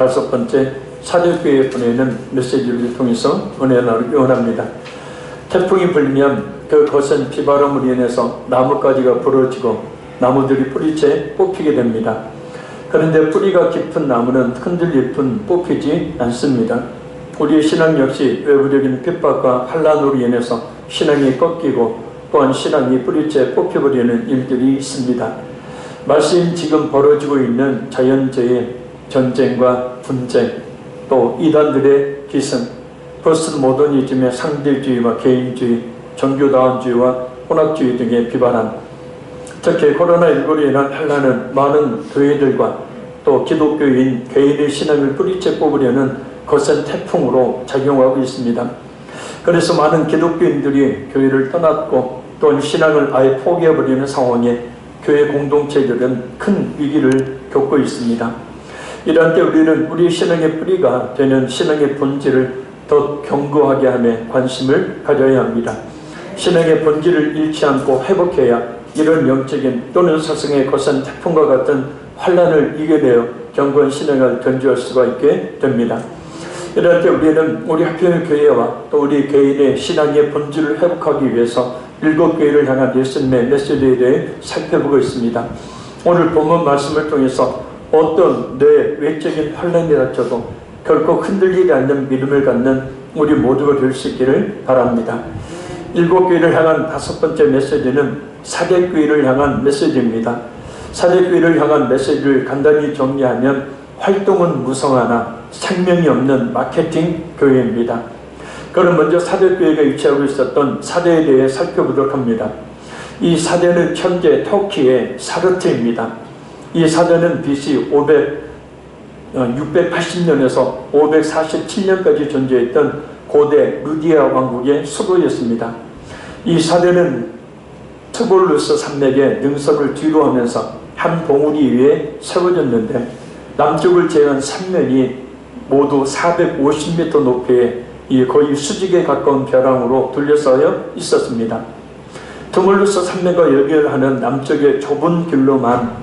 5번째 사대교회에 보내는 메시지를 통해서 은혜 나누기 원합니다. 태풍이 불면 그 거센 비바람으로 인해서 나뭇가지가 부러지고 나무들이 뿌리채 뽑히게 됩니다. 그런데 뿌리가 깊은 나무는 흔들릴 뿐 뽑히지 않습니다. 우리의 신앙 역시 외부적인 핍박과 환난으로 인해서 신앙이 꺾이고 또한 신앙이 뿌리채 뽑혀버리는 일들이 있습니다. 말씀 지금 벌어지고 있는 자연재해, 전쟁과 분쟁, 또 이단들의 기승, 포스트 모더니즘의 상대주의와 개인주의, 종교다원주의와 혼합주의 등의 비판함, 특히 코로나19로 인한 환난은 많은 교회들과 또 기독교인 개인의 신앙을 뿌리채 뽑으려는 거센 태풍으로 작용하고 있습니다. 그래서 많은 기독교인들이 교회를 떠났고 또한 신앙을 아예 포기해버리는 상황에 교회 공동체들은 큰 위기를 겪고 있습니다. 이런 때 우리는 우리 신앙의 뿌리가 되는 신앙의 본질을 더 견고하게 하며 관심을 가져야 합니다. 신앙의 본질을 잃지 않고 회복해야 이런 영적인 또는 사성의 거센 태풍과 같은 환난을 이겨내어 견고한 신앙을 견주할 수가 있게 됩니다. 이럴 때 우리는 우리 하필 교회와 또 우리 개인의 신앙의 본질을 회복하기 위해서 7교회를 향한 예수님의 메시지에 대해 살펴보고 있습니다. 오늘 본문 말씀을 통해서 어떤 내 외적인 환난이 닥쳐도 결코 흔들리지 않는 믿음을 갖는 우리 모두가 될 수 있기를 바랍니다. 7교회를 향한 5번째 메시지는 사대교회를 향한 메시지입니다. 사대교회를 향한 메시지를 간단히 정리하면 활동은 무성하나 생명이 없는 마케팅 교회입니다. 그럼 먼저 사대교회가 위치하고 있었던 사대에 대해 살펴보도록 합니다. 이 사대는 현재 터키의 사르트입니다. 이 사대는 BC 680년에서 547년까지 존재했던 고대 루디아 왕국의 수도였습니다. 이 사대는 트볼루스 산맥의 능선을 뒤로 하면서 한 봉우리 위에 세워졌는데 남쪽을 제한 삼면이 모두 450m 높이의 거의 수직에 가까운 벼랑으로 둘러싸여 있었습니다. 트볼루스 산맥과 연결하는 남쪽의 좁은 길로만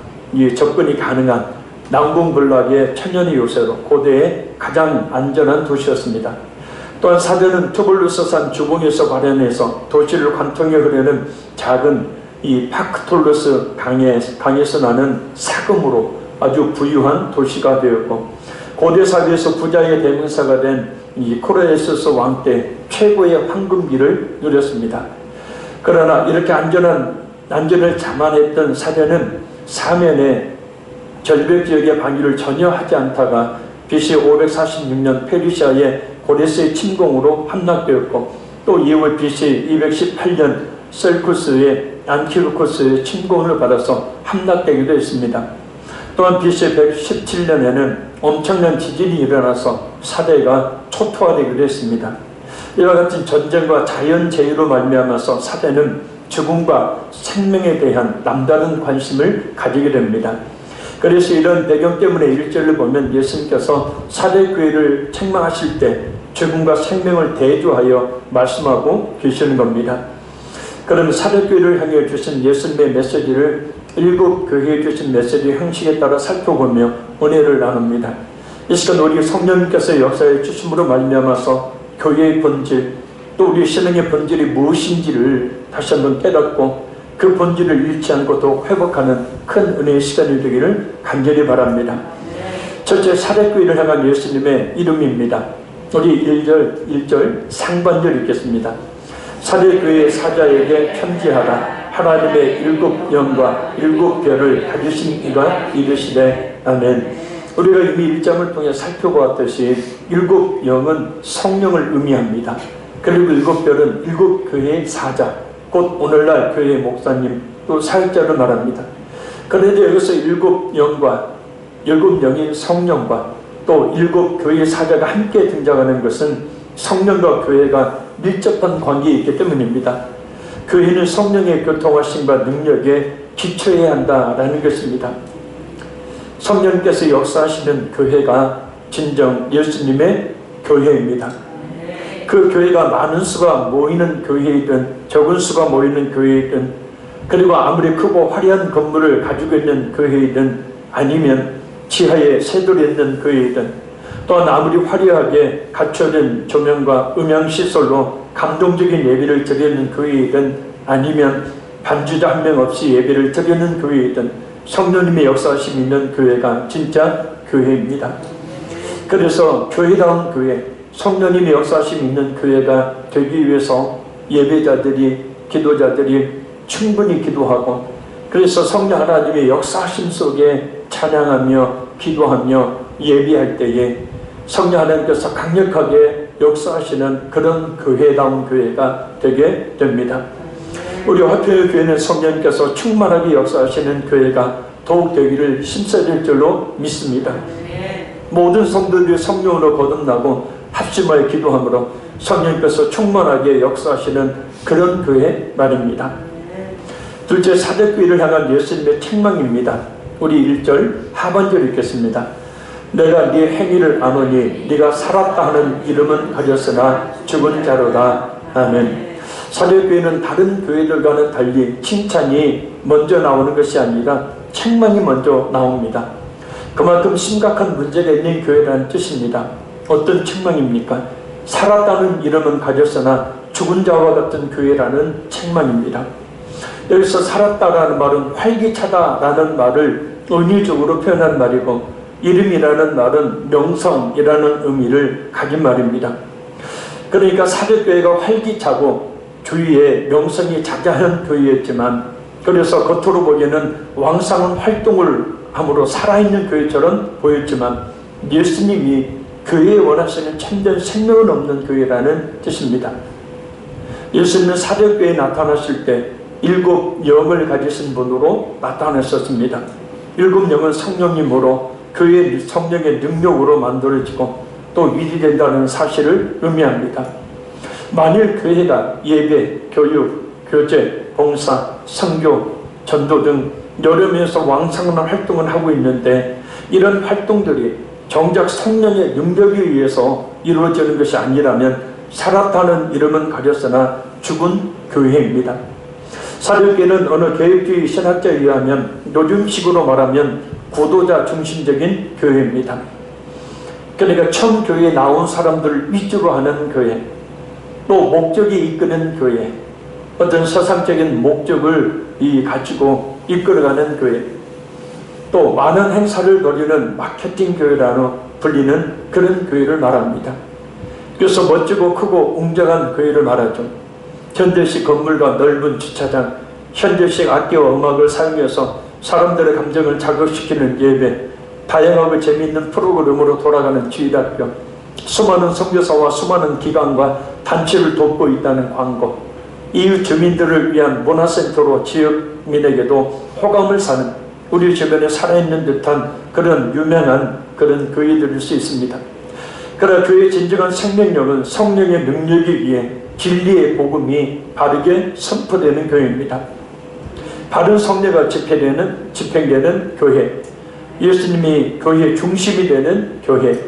접근이 가능한 남궁블락의 천연의 요새로 고대의 가장 안전한 도시였습니다. 또한 사대는 트볼루스산 주봉에서 발현해서 도시를 관통해 흐르는 작은 파크톨루스 강에서 나는 사금으로 아주 부유한 도시가 되었고 고대 사회에서 부자의 대명사가 된 코레스스 왕 때 최고의 황금기를 누렸습니다. 그러나 이렇게 안전을 자만했던 사대는 사면에 절벽 지역의 방위를 전혀 하지 않다가 BC 546년 페르시아의 고레스의 침공으로 함락되었고 또 이후 BC 218년 셀쿠스의 안티오코스의 침공을 받아서 함락되기도 했습니다. 또한 BC 117년에는 엄청난 지진이 일어나서 사대가 초토화되기도 했습니다. 이와 같은 전쟁과 자연재해로 말미암아서 사대는 죽음과 생명에 대한 남다른 관심을 가지게 됩니다. 그래서 이런 배경 때문에 1절을 보면 예수님께서 사대교회를 책망하실 때 죽음과 생명을 대조하여 말씀하고 계시는 겁니다. 그럼 사대교회를 향해 주신 예수님의 메시지를 7교회에 주신 메시지 형식에 따라 살펴보며 은혜를 나눕니다. 이 시간 우리 성령님께서 역사에 주심으로 말미암아서 교회의 본질 또 우리 신앙의 본질이 무엇인지를 다시 한번 깨닫고 그 본질을 잃지 않고 더욱 회복하는 큰 은혜의 시간이 되기를 간절히 바랍니다. 첫째, 사대교회를 향한 예수님의 이름입니다. 우리 1절 상반절 읽겠습니다. 사대교회의 사자에게 편지하라. 하나님의 7영과 7별을 가지신 이가 이르시되 아멘. 우리가 이미 1장을 통해 살펴보았듯이 7영은 성령을 의미합니다. 그리고 7별은 7교회의 사자, 곧 오늘날 교회의 목사님 또 사역자를 말합니다. 그런데 여기서 7영인 성령과 또 7교회의 사자가 함께 등장하는 것은 성령과 교회가 밀접한 관계에 있기 때문입니다. 교회는 성령의 교통하심과 능력에 기초해야 한다라는 것입니다. 성령께서 역사하시는 교회가 진정 예수님의 교회입니다. 그 교회가 많은 수가 모이는 교회이든 적은 수가 모이는 교회이든 그리고 아무리 크고 화려한 건물을 가지고 있는 교회이든 아니면 지하에 새돌이 있는 교회이든 또한 아무리 화려하게 갖춰진 조명과 음향시설로 감동적인 예배를 드리는 교회이든 아니면 반주자 한 명 없이 예배를 드리는 교회이든 성령님의 역사하심이 있는 교회가 진짜 교회입니다. 그래서 교회다운 교회, 성령님의 역사하심이 있는 교회가 되기 위해서 예배자들이, 기도자들이 충분히 기도하고, 그래서 성령 하나님의 역사하심 속에 찬양하며 기도하며 예배할 때에 성령 하나님께서 강력하게 역사하시는 그런 교회다운 교회가 되게 됩니다. 우리 화평의 교회는 성령님께서 충만하게 역사하시는 교회가 더욱 되기를 힘써질 줄로 믿습니다. 모든 성도들이 성령으로 거듭나고 합심하여 기도함으로 성령님께서 충만하게 역사하시는 그런 교회 말입니다. 둘째, 사대교회를 향한 예수님의 책망입니다. 우리 1절 하반절 읽겠습니다. 내가 네 행위를 아노니 네가 살았다 하는 이름은 가졌으나 죽은 자로다. 아멘. 사대교회는 다른 교회들과는 달리 칭찬이 먼저 나오는 것이 아니라 책망이 먼저 나옵니다. 그만큼 심각한 문제가 있는 교회라는 뜻입니다. 어떤 책망입니까? 살았다는 이름은 가졌으나 죽은 자와 같은 교회라는 책망입니다. 여기서 살았다라는 말은 활기차다라는 말을 은유적으로 표현한 말이고, 이름이라는 말은 명성이라는 의미를 가진 말입니다. 그러니까 사대교회가 활기차고 주위에 명성이 자자한 교회였지만, 그래서 겉으로 보기에는 왕성한 활동을 함으로 살아있는 교회처럼 보였지만, 예수님이 교회에 원하시는 참된 생명은 없는 교회라는 뜻입니다. 예수님은 사대교회에 나타나실 때 7 영을 가지신 분으로 나타나셨습니다. 7 영은 성령님으로 교회의 성령의 능력으로 만들어지고 또 위리된다는 사실을 의미합니다. 만일 교회가 예배, 교육, 교제, 봉사, 선교, 전도 등 여러 면에서 왕성한 활동을 하고 있는데, 이런 활동들이 정작 성령의 능력에 의해서 이루어지는 것이 아니라면 살았다는 이름은 가졌으나 죽은 교회입니다. 사대교회는 어느 개혁주의 신학자에 의하면 요즘식으로 말하면 구도자 중심적인 교회입니다. 그러니까 처음 교회에 나온 사람들을 위주로 하는 교회, 또 목적이 이끄는 교회, 어떤 세상적인 목적을 가지고 이끌어가는 교회, 또 많은 행사를 벌이는 마케팅 교회라고 불리는 그런 교회를 말합니다. 그래서 멋지고 크고 웅장한 교회를 말하죠. 현대식 건물과 넓은 주차장, 현대식 악기와 음악을 사용해서 사람들의 감정을 자극시키는 예배, 다양하고 재미있는 프로그램으로 돌아가는 주일학교, 수많은 선교사와 수많은 기관과 단체를 돕고 있다는 광고, 이웃 주민들을 위한 문화센터로 지역민에게도 호감을 사는, 우리 주변에 살아있는 듯한 그런 유명한 그런 교회들일 수 있습니다. 그러나 교회의 진정한 생명력은 성령의 능력에 의해 진리의 복음이 바르게 선포되는 교회입니다. 바른 성례가 집행되는 교회, 예수님이 교회의 중심이 되는 교회,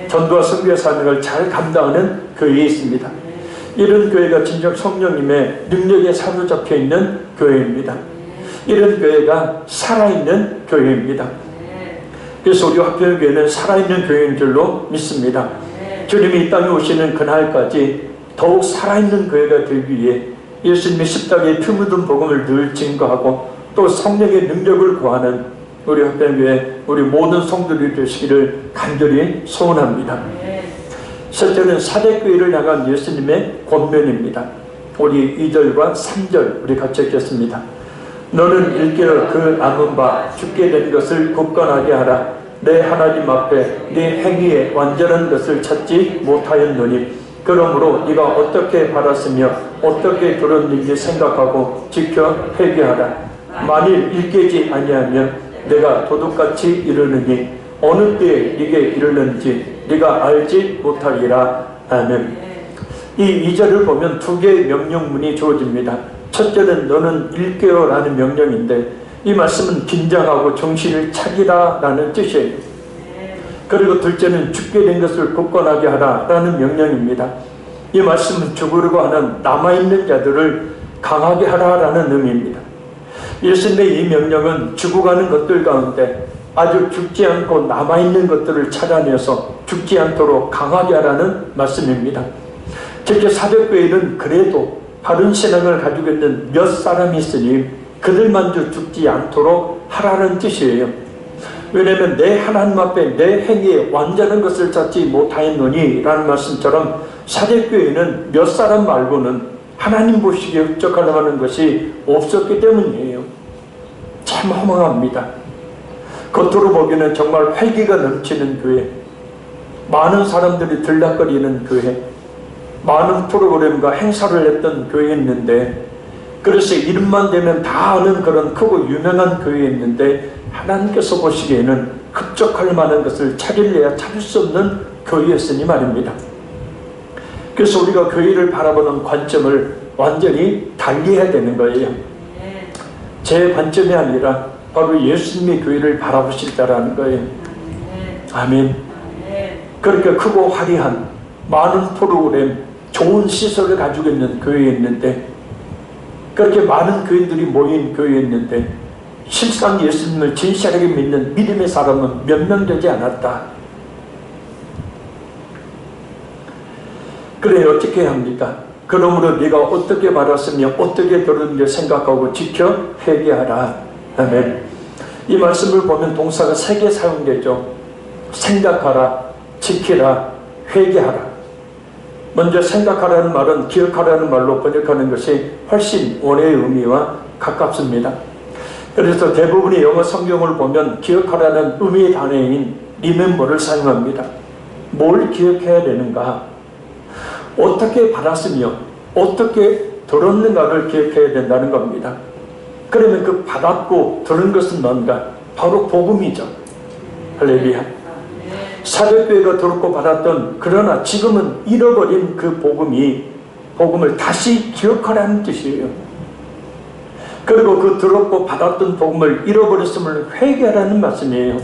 전도와 선교의 사명을 잘 감당하는 교회에 있습니다. 이런 교회가 진정 성령님의 능력에 사로잡혀 있는 교회입니다. 이런 교회가 살아있는 교회입니다. 그래서 우리 화평의 교회는 살아있는 교회인 줄로 믿습니다. 주님이 이 땅에 오시는 그날까지 더욱 살아있는 교회가 되기 위해 예수님의 십자가에 피 묻은 복음을 늘 증거하고 또 성령의 능력을 구하는 우리 화평교회 우리 모든 성도들이 되시기를 간절히 소원합니다. 셋째는 사대교회를 향한 예수님의 권면입니다. 우리 2절과 3절 우리 같이 읽겠습니다. 너는 일깨어 그 남은 바 죽게 된 것을 굳건하게 하라. 내 하나님 앞에 네 행위에 완전한 것을 찾지 못하였노니 그러므로 네가 어떻게 받았으며 어떻게 들었는지 생각하고 지켜 회개하라. 만일 일깨지 아니하면 내가 도둑같이 이르느니 어느 때에 네게 이르는지 네가 알지 못하리라. 아멘. 이 2절을 보면 두 개의 명령문이 주어집니다. 첫째는 너는 일깨어 라는 명령인데 이 말씀은 긴장하고 정신을 차리라 라는 뜻이에요. 그리고 둘째는 죽게 된 것을 굳건하게 하라 라는 명령입니다. 이 말씀은 죽으려고 하는 남아있는 자들을 강하게 하라 라는 의미입니다. 예수님의 이 명령은 죽어가는 것들 가운데 아주 죽지 않고 남아있는 것들을 찾아내서 죽지 않도록 강하게 하라는 말씀입니다. 특히 사벽교회는 그래도 바른 신앙을 가지고 있는 몇 사람이 있으니 그들만도 죽지 않도록 하라는 뜻이에요. 왜냐하면 내 하나님 앞에 내 행위에 완전한 것을 찾지 못하였노니 라는 말씀처럼 사대교회는 몇 사람 말고는 하나님 보시기에 흡족하려고 하는 것이 없었기 때문이에요. 참 허망합니다. 겉으로 보기에는 정말 활기가 넘치는 교회, 많은 사람들이 들락거리는 교회, 많은 프로그램과 행사를 했던 교회였는데, 그래서 이름만 되면 다 아는 그런 크고 유명한 교회였는데 하나님께서 보시기에는 흡족할 만한 것을 찾으려야 찾을 수 없는 교회였으니 말입니다. 그래서 우리가 교회를 바라보는 관점을 완전히 달리해야 되는 거예요. 제 관점이 아니라 바로 예수님의 교회를 바라보실 때라는 거예요. 아멘. 그렇게 크고 화려한 많은 프로그램, 좋은 시설을 가지고 있는 교회였는데, 그렇게 많은 교인들이 모인 교회였는데 실상 예수님을 진실하게 믿는 믿음의 사람은 몇 명 되지 않았다. 그래 어떻게 해야 합니까? 그러므로 네가 어떻게 받았으며 어떻게 들었는지 생각하고 지켜 회개하라. 아멘. 이 말씀을 보면 동사가 3개 사용되죠. 생각하라, 지키라, 회개하라. 먼저 생각하라는 말은 기억하라는 말로 번역하는 것이 훨씬 원어의 의미와 가깝습니다. 그래서 대부분의 영어 성경을 보면 기억하라는 의미의 단어인 remember를 사용합니다. 뭘 기억해야 되는가? 어떻게 받았으며 어떻게 들었는가를 기억해야 된다는 겁니다. 그러면 그 받았고 들은 것은 뭔가? 바로 복음이죠. 할렐루야. 사벽교회가 들었고 받았던, 그러나 지금은 잃어버린 그 복음을 다시 기억하라는 뜻이에요. 그리고 그 들었고 받았던 복음을 잃어버렸음을 회개하라는 말씀이에요.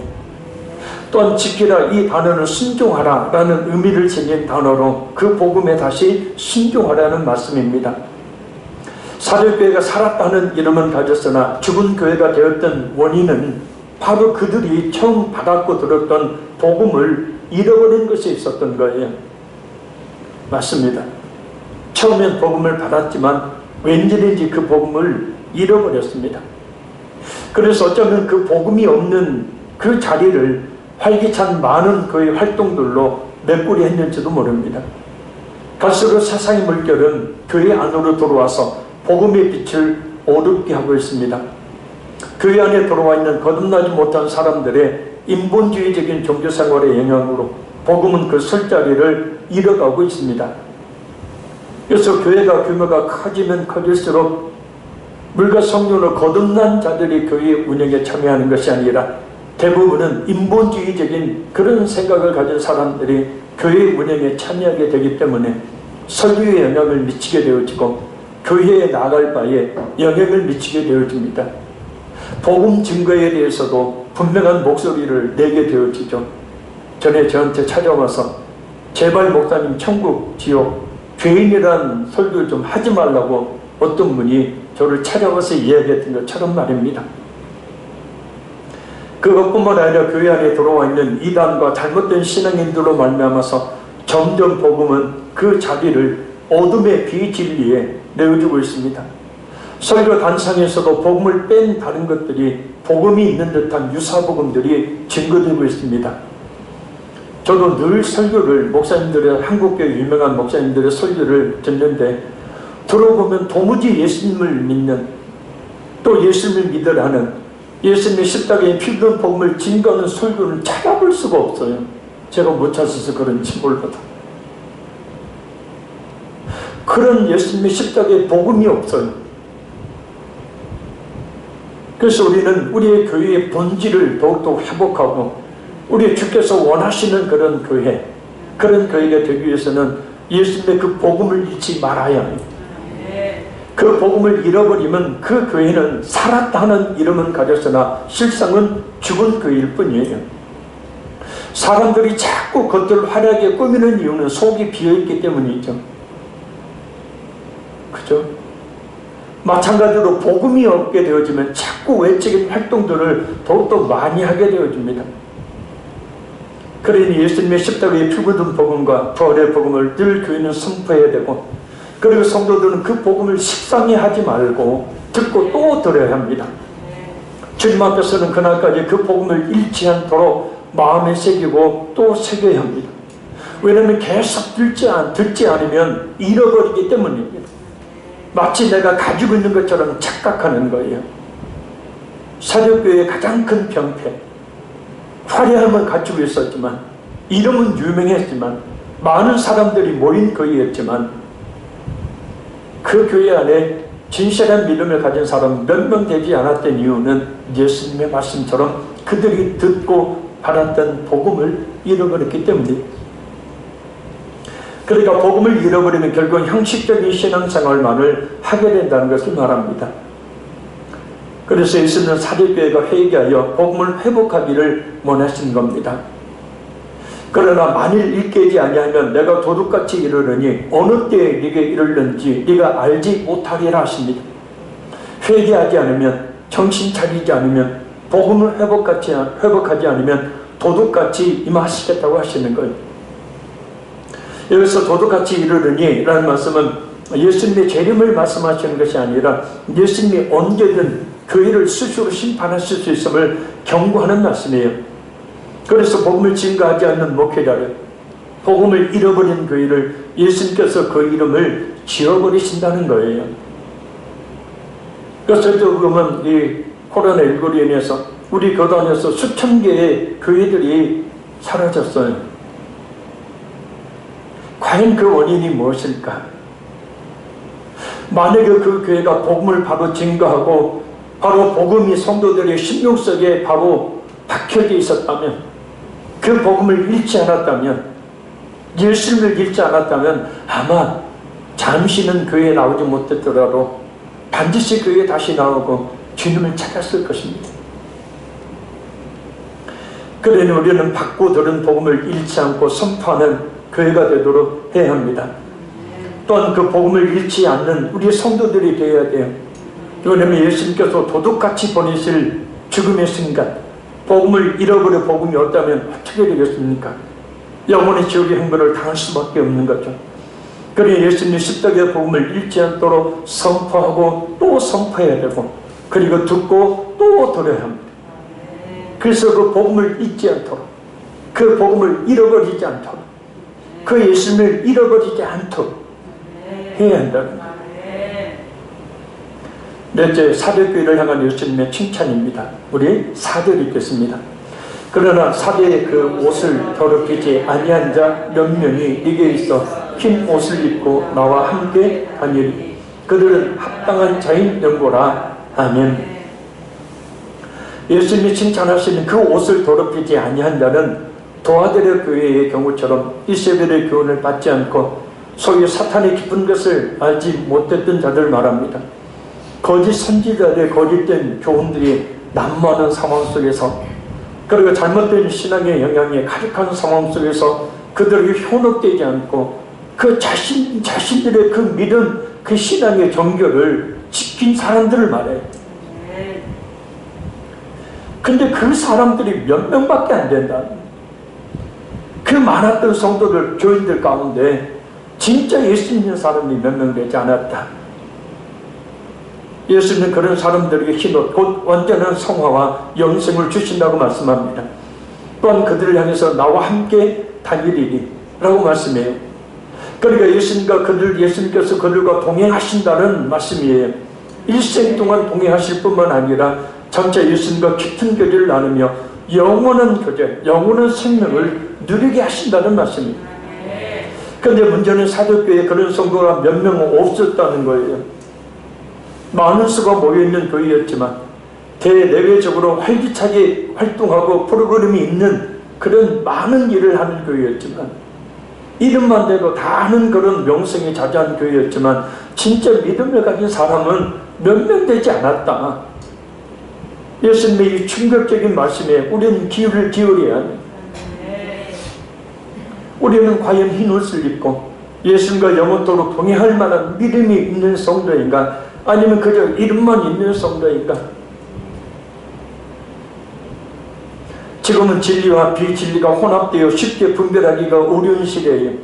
또한 지키라, 이 단어는 순종하라 라는 의미를 지닌 단어로 그 복음에 다시 순종하라는 말씀입니다. 사벽교회가 살았다는 이름은 가졌으나 죽은 교회가 되었던 원인은 바로 그들이 처음 받았고 들었던 복음을 잃어버린 것이 있었던 거예요. 맞습니다. 처음엔 복음을 받았지만 왠지든지 그 복음을 잃어버렸습니다. 그래서 어쩌면 그 복음이 없는 그 자리를 활기찬 많은 그의 활동들로 메꾸려 했는지도 모릅니다. 갈수록 세상의 물결은 교회 안으로 들어와서 복음의 빛을 어둡게 하고 있습니다. 교회 안에 들어와 있는 거듭나지 못한 사람들의 인본주의적인 종교생활의 영향으로 복음은 그 설 자리를 잃어가고 있습니다. 그래서 교회가 규모가 커지면 커질수록 물과 성령으로 거듭난 자들이 교회 운영에 참여하는 것이 아니라 대부분은 인본주의적인 그런 생각을 가진 사람들이 교회 운영에 참여하게 되기 때문에 설교에 영향을 미치게 되어지고 교회에 나아갈 바에 영향을 미치게 되어집니다. 복음 증거에 대해서도 분명한 목소리를 내게 되어지죠. 전에 저한테 찾아와서 제발 목사님 천국 지옥 죄인이란 설교 좀 하지 말라고 어떤 분이 저를 찾아와서 이야기했던 것처럼 말입니다. 그것뿐만 아니라 교회 안에 들어와 있는 이단과 잘못된 신앙인들로 말미암아서 점점 복음은 그 자리를 어둠의 비진리에 내어주고 있습니다. 설교 단상에서도 복음을 뺀 다른 것들이 복음이 있는 듯한 유사복음들이 증거되고 있습니다. 저도 늘 설교를 목사님들의 한국교회 유명한 목사님들의 설교를 듣는데 들어보면 도무지 예수님을 믿는 또 예수님을 믿으라는 예수님의 십자가에 피 흘린 복음을 증거하는 설교를 찾아볼 수가 없어요. 제가 못 찾아서 그런지 몰라도 그런 예수님의 십자가에 복음이 없어요. 그래서 우리는 우리의 교회의 본질을 더욱더 회복하고 우리 주께서 원하시는 그런 교회, 그런 교회가 되기 위해서는 예수님의 그 복음을 잃지 말아야 해요. 그 복음을 잃어버리면 그 교회는 살았다는 이름은 가졌으나 실상은 죽은 교회일 뿐이에요. 사람들이 자꾸 겉을 화려하게 꾸미는 이유는 속이 비어있기 때문이죠. 그죠? 마찬가지로 복음이 없게 되어지면 자꾸 외적인 활동들을 더욱더 많이 하게 되어집니다. 그러니 예수님의 십자가의 피 묻은 복음과 부활의 복음을 늘 교회는 선포해야 되고, 그리고 성도들은 그 복음을 식상히 하지 말고 듣고 또 들어야 합니다. 주님 앞에서는 그날까지 그 복음을 잃지 않도록 마음에 새기고 또 새겨야 합니다. 왜냐하면 계속 듣지 않으면 잃어버리기 때문입니다. 마치 내가 가지고 있는 것처럼 착각하는 거예요. 사역교회의 가장 큰 병폐, 화려함을 가지고 있었지만, 이름은 유명했지만, 많은 사람들이 모인 교회였지만, 그 교회 안에 진실한 믿음을 가진 사람 몇 명 되지 않았던 이유는 예수님의 말씀처럼 그들이 듣고 받았던 복음을 잃어버렸기 때문입니다. 그러니까 복음을 잃어버리면 결국 형식적인 신앙생활만을 하게 된다는 것을 말합니다. 그래서 예수님은 사도교회가 회개하여 복음을 회복하기를 원하신 겁니다. 그러나 만일 일깨지 아니하면 내가 도둑같이 이르르니 어느 때에 네게 이르는지 네가 알지 못하리라 하십니다. 회개하지 않으면, 정신 차리지 않으면, 복음을 회복하지 않으면 도둑같이 임하시겠다고 하시는 거예요. 여기서 도둑같이 이르르니 라는 말씀은 예수님의 재림을 말씀하시는 것이 아니라 예수님이 언제든 교회를 스스로 심판하실 수 있음을 경고하는 말씀이에요. 그래서 복음을 증거하지 않는 목회자를, 복음을 잃어버린 교회를 예수님께서 그 이름을 지워버리신다는 거예요. 그래서 지금은 이 코로나19로 인해서 우리 교단에서 수천 개의 교회들이 사라졌어요. 과연 그 원인이 무엇일까? 만약에 그 교회가 복음을 바로 증거하고 바로 복음이 성도들의 심령 속에 바로 박혀져 있었다면, 그 복음을 잃지 않았다면, 예수님을 잃지 않았다면 아마 잠시는 교회에 나오지 못했더라도 반드시 교회에 다시 나오고 주님을 찾았을 것입니다. 그러니 우리는 받고 들은 복음을 잃지 않고 선포하는 교회가 되도록 해야 합니다. 또한 그 복음을 잃지 않는 우리 성도들이 되어야 돼요. 왜냐하면 예수님께서 도둑같이 보내실 죽음의 순간, 복음을 잃어버려 복음이 없다면 어떻게 되겠습니까? 영원히 지옥의 형벌을 당할 수밖에 없는 거죠. 그러니 예수님이 십자가의 복음을 잃지 않도록 선포하고 또 선포해야 되고, 그리고 듣고 또 들어야 합니다. 그래서 그 복음을 잊지 않도록, 그 복음을 잃어버리지 않도록, 그 예수님을 잃어버리지 않도록 해야 한다는 거예요. 넷째, 사도교회를 향한 예수님의 칭찬입니다. 우리 4절 읽겠습니다. 그러나 사도의 그 옷을 더럽히지 아니한 자 몇 명이 네게 있어 흰 옷을 입고 나와 함께 다니리. 그들은 합당한 자인 연고라. 아멘. 예수님이 칭찬하시는 그 옷을 더럽히지 아니한 자는 도아델의 교회의 경우처럼 이세벨의 교훈을 받지 않고 소위 사탄의 깊은 것을 알지 못했던 자들 말합니다. 거짓 선지자들의 거짓된 교훈들이 난무하는 상황 속에서, 그리고 잘못된 신앙의 영향에 가득한 상황 속에서 그들에게 현혹되지 않고 그 자신들의 그 믿음, 그 신앙의 정결을 지킨 사람들을 말해요. 근데 그 사람들이 몇 명밖에 안 된다. 그 많았던 성도들, 교인들 가운데 진짜 예수 믿는 사람이 몇 명 되지 않았다. 예수님은 그런 사람들에게 흰옷, 곧 완전한 성화와 영생을 주신다고 말씀합니다. 또한 그들을 향해서 나와 함께 다니리니 라고 말씀해요. 그러니까 예수님께서 그들과 동행하신다는 말씀이에요. 일생 동안 동행하실 뿐만 아니라 점차 예수님과 깊은 교제를 나누며 영원한 교제, 영원한 생명을 누리게 하신다는 말씀입니다. 그런데 문제는 사도교회에 그런 성도가 몇 명 없었다는 거예요. 많은 수가 모여있는 교회였지만 대내외적으로 활기차게 활동하고 프로그램이 있는 그런 많은 일을 하는 교회였지만, 이름만 대도 다 아는 그런 명성이 자자한 교회였지만 진짜 믿음을 가진 사람은 몇 명 되지 않았다. 예수님의 이 충격적인 말씀에 우리는 귀를 기울여야 합니다. 우리는 과연 흰옷을 입고 예수님과 영원토록 동행할 만한 믿음이 있는 성도인가, 아니면 그저 이름만 있는 성도인가? 지금은 진리와 비진리가 혼합되어 쉽게 분별하기가 어려운 시대에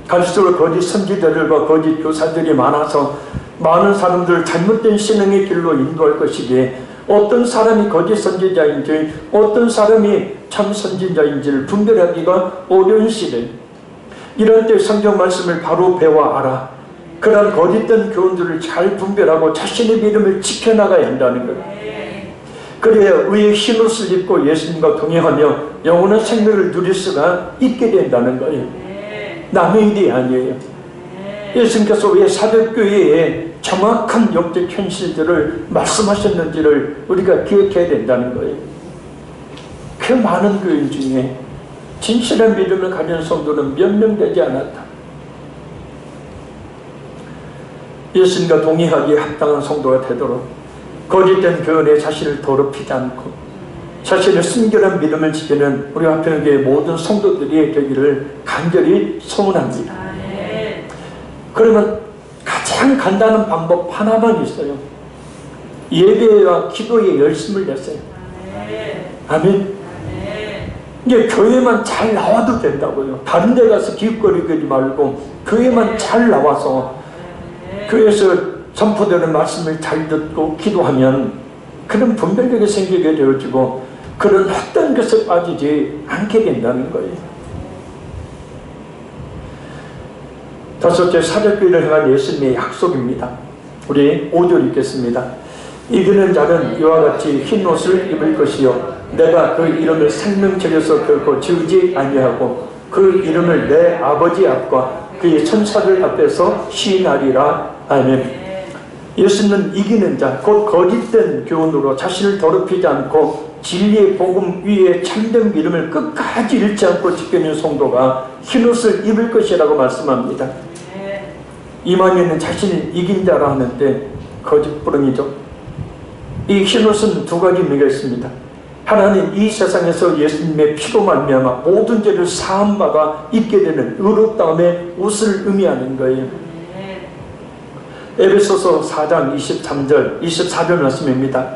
갈수록 거짓 선지자들과 거짓 교사들이 많아서 많은 사람들을 잘못된 신앙의 길로 인도할 것이기에 어떤 사람이 거짓 선지자인지 어떤 사람이 참 선지자인지를 분별하기가 어려운 시대, 이럴 때 성경 말씀을 바로 배워 알아 그러한 거짓된 교훈들을 잘 분별하고 자신의 믿음을 지켜나가야 한다는 거예요. 그래야 의의 흰옷을 입고 예수님과 동행하며 영원한 생명을 누릴 수가 있게 된다는 거예요. 남의 일이 아니에요. 예수님께서 왜 사도교회에 정확한 영적 현실들을 말씀하셨는지를 우리가 기억해야 된다는 거예요. 그 많은 교인 중에 진실한 믿음을 가진 성도는 몇 명 되지 않았다. 예수님과 동의하기에 합당한 성도가 되도록 거짓된 교훈에 자신을 더럽히지 않고 자신의 순결한 믿음을 지키는 우리 화평교회 모든 성도들이 되기를 간절히 소원합니다. 그러면 가장 간단한 방법 하나만 있어요. 예배와 기도에 열심을 냈어요. 아멘. 이제 교회만 잘 나와도 된다고요. 다른 데 가서 기웃거리지 말고 교회만 잘 나와서 교회에서 선포되는 말씀을 잘 듣고 기도하면 그런 분별력이 생기게 되어지고 그런 헛된 것에 빠지지 않게 된다는 거예요. 다섯째, 사도교회를 향한 예수님의 약속입니다. 우리 5절 읽겠습니다. 이기는 자는 이와 같이 흰 옷을 입을 것이요 내가 그 이름을 생명책에서 결코 지우지 아니하고 그 이름을 내 아버지 앞과 그의 천사들 앞에서 시인하리라. 아멘. 예수님은 이기는 자, 곧 거짓된 교훈으로 자신을 더럽히지 않고 진리의 복음 위에 참된 믿음을 끝까지 잃지 않고 지키는 성도가 흰옷을 입을 것이라고 말씀합니다. 이만희는 자신을 이긴 자라 하는데 거짓부렁이죠. 이 흰옷은 두 가지 의미가 있습니다. 하나는 이 세상에서 예수님의 피로 말미암아 모든 죄를 사함받아 입게 되는 의롭다움의 옷을 의미하는 거예요. 에베소서 4장 23절 24절 말씀입니다.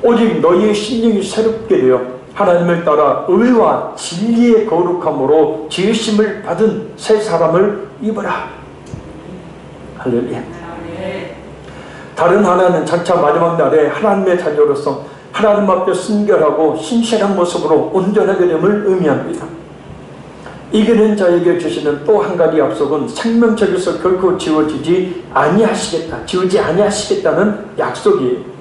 오직 너희의 심령이 새롭게 되어 하나님을 따라 의와 진리의 거룩함으로 지으심을 받은 새 사람을 입어라. 할렐루야. 다른 하나는 장차 마지막 날에 하나님의 자녀로서 하나님 앞에 순결하고 신실한 모습으로 온전하게 됨을 의미합니다. 이기는 자에게 주시는 또 한 가지 약속은 생명책에서 결코 지우지 아니하시겠다는 약속이에요.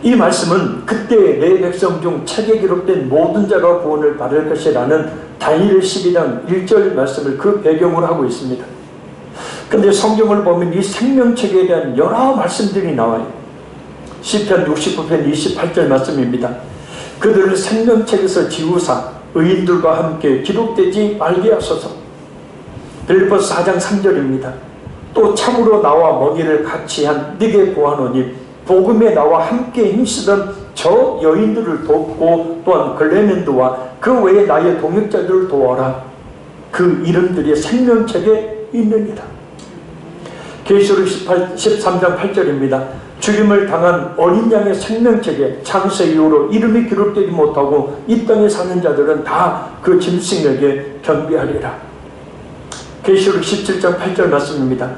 이 말씀은 그때 내 백성 중 책에 기록된 모든 자가 구원을 받을 것이라는 다니엘 12장 1절 말씀을 그 배경으로 하고 있습니다. 근데 성경을 보면 이 생명책에 대한 여러 말씀들이 나와요. 시편 69편 28절 말씀입니다. 그들을 생명책에서 지우사 의인들과 함께 기록되지 말게 하소서. 빌립보서 4장 3절입니다. 또 참으로 나와 먹이를 같이 한 네게 구하노니 복음에 나와 함께 힘쓰던 저 여인들을 돕고 또한 글레멘드와 그 외에 나의 동역자들을 도와라. 그 이름들이 생명책에 있느니라. 계시록 13장 8절입니다. 죽임을 당한 어린 양의 생명책에 창세 이후로 이름이 기록되지 못하고 이 땅에 사는 자들은 다 그 짐승에게 경배하리라. 계시록 17장 8절 말씀입니다.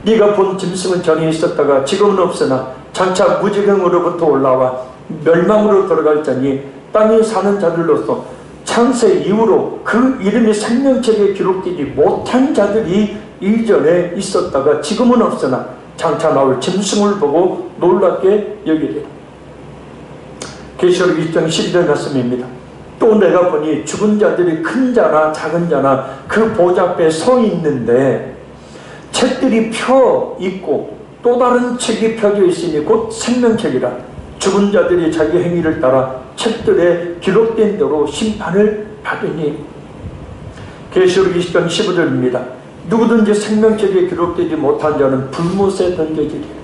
네가 본 짐승은 전에 있었다가 지금은 없으나 장차 무지경으로부터 올라와 멸망으로 들어갈 자니 땅에 사는 자들로서 창세 이후로 그 이름이 생명책에 기록되지 못한 자들이 이전에 있었다가 지금은 없으나 장차 나올 짐승을 보고 놀랍게 여기리라. 계시록 1장 12절 말씀입니다. 또 내가 보니 죽은 자들이 큰 자나 작은 자나 그 보좌 앞에 서 있는데 책들이 펴 있고 또 다른 책이 펴져 있으니 곧 생명책이라. 죽은 자들이 자기 행위를 따라 책들에 기록된 대로 심판을 받으니. 계시록 20장 15절입니다. 누구든지 생명책에 기록되지 못한 자는 불못에 던져지리라.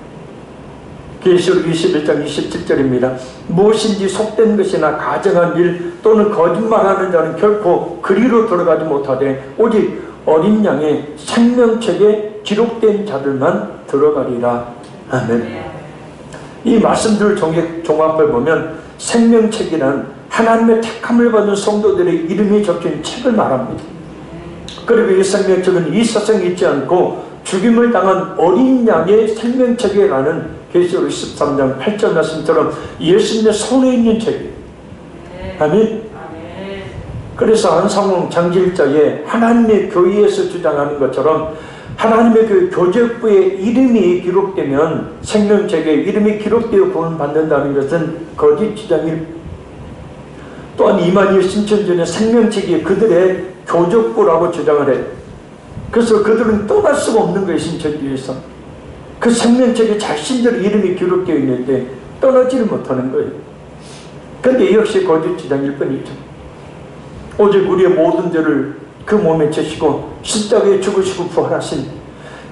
계시록 21장 27절입니다. 무엇인지 속된 것이나 가정한 일 또는 거짓말하는 자는 결코 그리로 들어가지 못하되 오직 어린 양의 생명책에 기록된 자들만 들어가리라. 아멘. 이 말씀들을 종합해 보면 생명책이란 하나님의 택함을 받은 성도들의 이름이 적힌 책을 말합니다. 그리고 이 생명책은 이 세상에 있지 않고 죽임을 당한 어린 양의 생명책이라는 계시록 13장 8절 말씀처럼 예수님의 손에 있는 책이에요. 아멘. 그래서 안상홍 장질자의 하나님의 교회에서 주장하는 것처럼 하나님의 그 교제부에 이름이 기록되면 생명책에 이름이 기록되어 구원받는다는 것은 거짓 주장입니다. 또한 이만희 신천지는 생명책이 그들의 교적부라고 주장을 해요. 그래서 그들은 떠날 수가 없는 거예요. 신천지에서 그 생명책에 자신들의 이름이 기록되어 있는데 떠나지를 못하는 거예요. 그런데 역시 거짓 주장일 뿐이죠. 오직 우리의 모든 죄를 그 몸에 지시고 십자가에 죽으시고 부활하신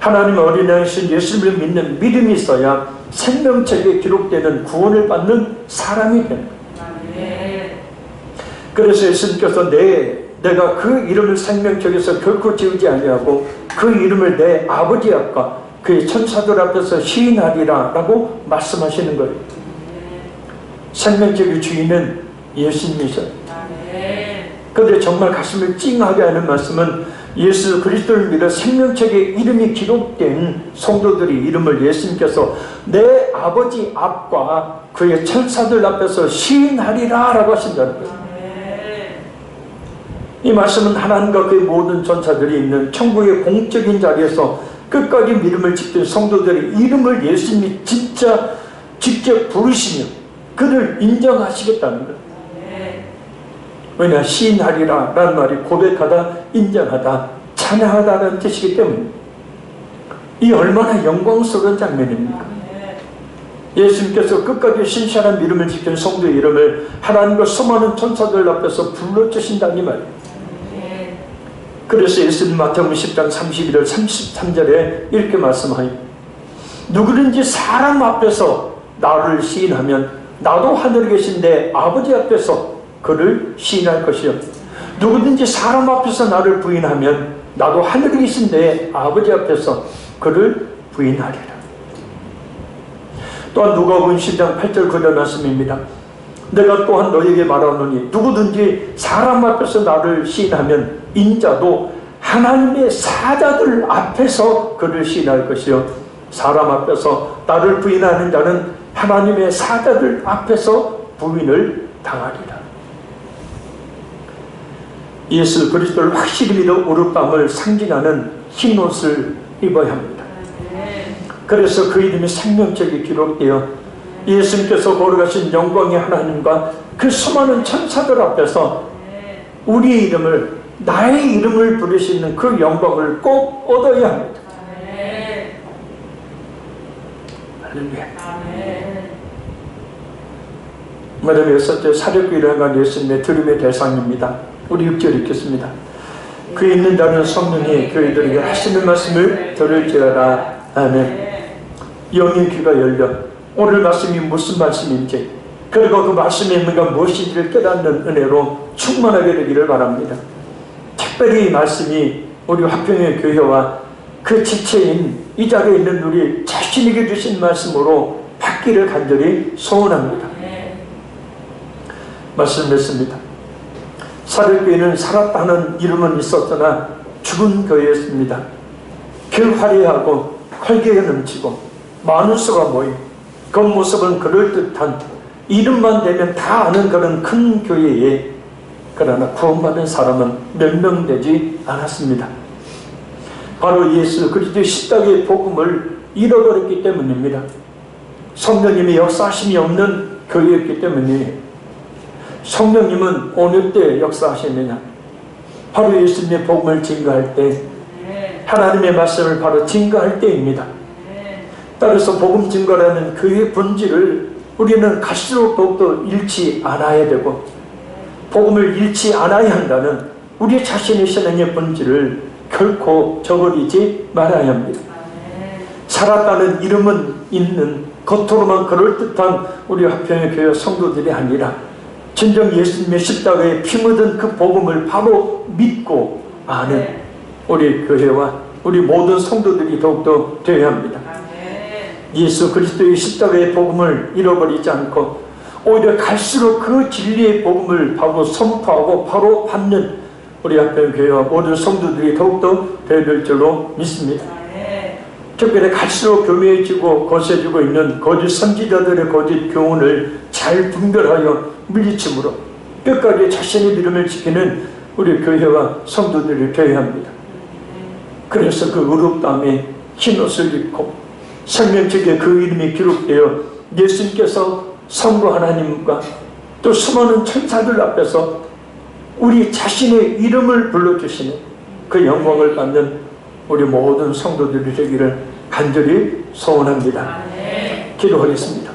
하나님의 어린아이신 예수를 믿는 믿음이 있어야 생명책에 기록되는 구원을 받는 사람이 되는 거예요. 그래서 예수님께서 내가 그 이름을 생명책에서 결코 지우지 아니하고 그 이름을 내 아버지 앞과 그의 천사들 앞에서 시인하리라 라고 말씀하시는 거예요. 생명책의 주인은 예수님이셔요. 그런데 정말 가슴을 찡하게 하는 말씀은 예수 그리스도를 믿어 생명책에 이름이 기록된 성도들이 이름을 예수님께서 내 아버지 앞과 그의 천사들 앞에서 시인하리라 라고 하신다는 거예요. 이 말씀은 하나님과 그의 모든 전사들이 있는 천국의 공적인 자리에서 끝까지 믿음을 지킨 성도들의 이름을 예수님이 진짜 직접 부르시며 그를 인정하시겠다는 거예요. 왜냐 시인하리라 라는 말이 고백하다, 인정하다, 찬양하다는 뜻이기 때문에 이 얼마나 영광스러운 장면입니까? 예수님께서 끝까지 신실한 믿음을 지킨 성도의 이름을 하나님과 수많은 천사들 앞에서 불러주신다는 말이에요. 그래서 예수님 마태복음 10장 31절 33절에 이렇게 말씀하여 누구든지 사람 앞에서 나를 시인하면 나도 하늘에 계신 내 아버지 앞에서 그를 시인할 것이요 누구든지 사람 앞에서 나를 부인하면 나도 하늘에 계신 내 아버지 앞에서 그를 부인하리라. 또한 누가복음 10장 8절 9절 말씀입니다. 내가 또한 너에게 말하노니 누구든지 사람 앞에서 나를 시인하면 인자도 하나님의 사자들 앞에서 그를 시인할 것이요 사람 앞에서 나를 부인하는 자는 하나님의 사자들 앞에서 부인을 당하리라. 예수 그리스도를 확실히 믿어 오룻밤을 상징하는 흰옷을 입어야 합니다. 그래서 그 이름이 생명책에 기록되어 예수님께서 걸어가신 영광의 하나님과 그 수많은 천사들 앞에서 우리의 이름을 나의 이름을 부를 수 있는 그 영광을 꼭 얻어야 합니다. 할렐루야. 마태복음 6절 사륙교회를 간 예수님의 들음의 대상입니다. 우리 6절 읽겠습니다. 그에 있는 자는 성령이 교회들에게 하시는 말씀을 들을지어다. 아멘. 영의 귀가 열려 오늘 말씀이 무슨 말씀인지 그리고 그 말씀의 의미가 무엇인지를 깨닫는 은혜로 충만하게 되기를 바랍니다. 특별히 이 말씀이 우리 화평의 교회와 그 지체인 이 자리에 있는 우리 자신에게 주신 말씀으로 받기를 간절히 소원합니다. 말씀했습니다. 사륙교회는 살았다는 이름은 있었으나 죽은 교회였습니다. 그 화려하고 활기가 넘치고 많은 수가 모인 겉모습은 그럴듯한 이름만 되면 다 아는 그런 큰 교회에 그러나 구원받은 사람은 몇 명 되지 않았습니다. 바로 예수 그리스도의 십자가의 복음을 잃어버렸기 때문입니다. 성령님의 역사하심이 없는 교회였기 때문에 성령님은 어느 때 역사하시느냐? 바로 예수님의 복음을 증거할 때 하나님의 말씀을 바로 증거할 때입니다. 따라서 복음 증거라는 그의 본질을 우리는 갈수록 더욱더 잃지 않아야 되고 복음을 잃지 않아야 한다는 우리 자신의 신앙의 본질을 결코 저버리지 말아야 합니다. 살았다는 이름은 있는 겉으로만 그럴듯한 우리 화평의 교회 성도들이 아니라 진정 예수님의 십자가에 피 묻은 그 복음을 바로 믿고 아는 우리 교회와 우리 모든 성도들이 더욱더 되어야 합니다. 예수 그리스도의 십자가의 복음을 잃어버리지 않고 오히려 갈수록 그 진리의 복음을 바로 선포하고 바로 받는 우리 한평교회와 모든 성도들이 더욱더 되어질 줄로 믿습니다. 특별히 갈수록 교묘해지고 거세지고 있는 거짓 선지자들의 거짓 교훈을 잘 분별하여 물리침으로 끝까지 자신의 믿음을 지키는 우리 교회와 성도들이 되어야 합니다. 그래서 그 의롭다함에 흰옷을 입고 생명책에 그 이름이 기록되어 예수님께서 성부 하나님과 또 수많은 천사들 앞에서 우리 자신의 이름을 불러주시는 그 영광을 받는 우리 모든 성도들이 되기를 간절히 소원합니다. 기도하겠습니다.